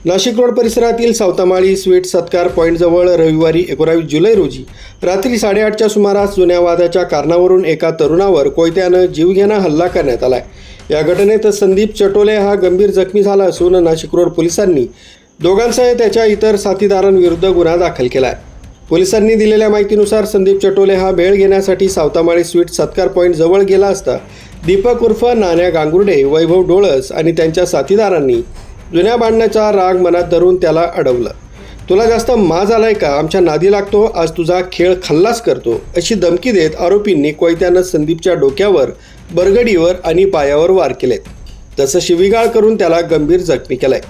Nashik road परिसरातील Savatamali sweet सत्कार पॉईंटजवळ रविवारी 19 जुलै रोजी रात्री 8:30च्या सुमारास जुन्या वादाच्या कारणावरून एका तरुणावर कोयत्यानं जीवघेणा हल्ला करण्यात आलाय। या घटनेत संदीप चटोले हा गंभीर जखमी झाला असून नाशिक रोड पोलिसांनी दोघांसह त्याच्या इतर साथीदारांविरुद्ध गुन्हा दाखल केलाय। पोलिसांनी दिलेल्या माहितीनुसार संदीप चटोले हा भेळ घेण्यासाठी सावतामाळी स्वीट सत्कार पॉईंट जवळ गेला असता दीपक उर्फ नाण्या गांगुर्डे, वैभव डोळस आणि त्यांच्या साथीदारांनी जुन्या भांडणाचा राग मनात धरून त्याला अडवलं। तुला जास्त माज आलाय का? आमच्या नादी लागतो, आज तुझा खेळ खल्लास करतो, अशी धमकी देत आरोपींनी कोयत्यानं संदीपच्या डोक्यावर, बरगडीवर आणि पायावर वार केलेत। तसं शिवीगाळ करून त्याला गंभीर जखमी केलंय।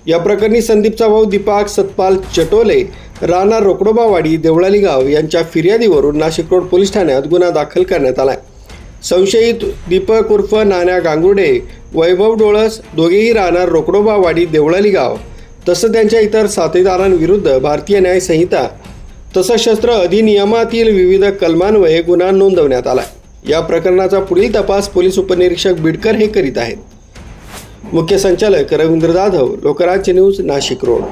या प्रकरणी संदीपचा भाऊ दीपक सतपाल चटोले, राहणार रोकडोबावाडी, देवळाली गाव यांच्या फिर्यादीवरून नाशिक रोड पोलीस ठाण्यात गुन्हा दाखल करण्यात आलाय। संशयित दीपक उर्फ नाण्या गांगुर्डे, वैभव डोळस दोघेही राहणार रोकडोबावाडी, देवळाली गाव तसं त्यांच्या इतर साथीदारांविरुद्ध भारतीय न्याय संहिता तसंच शस्त्र अधिनियमातील विविध कलमान्वये गुन्हा नोंदवण्यात आला। या प्रकरणाचा पुढील तपास पोलीस उपनिरीक्षक बिडकर हे करीत आहेत। मुख्य संचालक रवींद्र जाधव, लोकराज्य न्यूज, नाशिक रोड।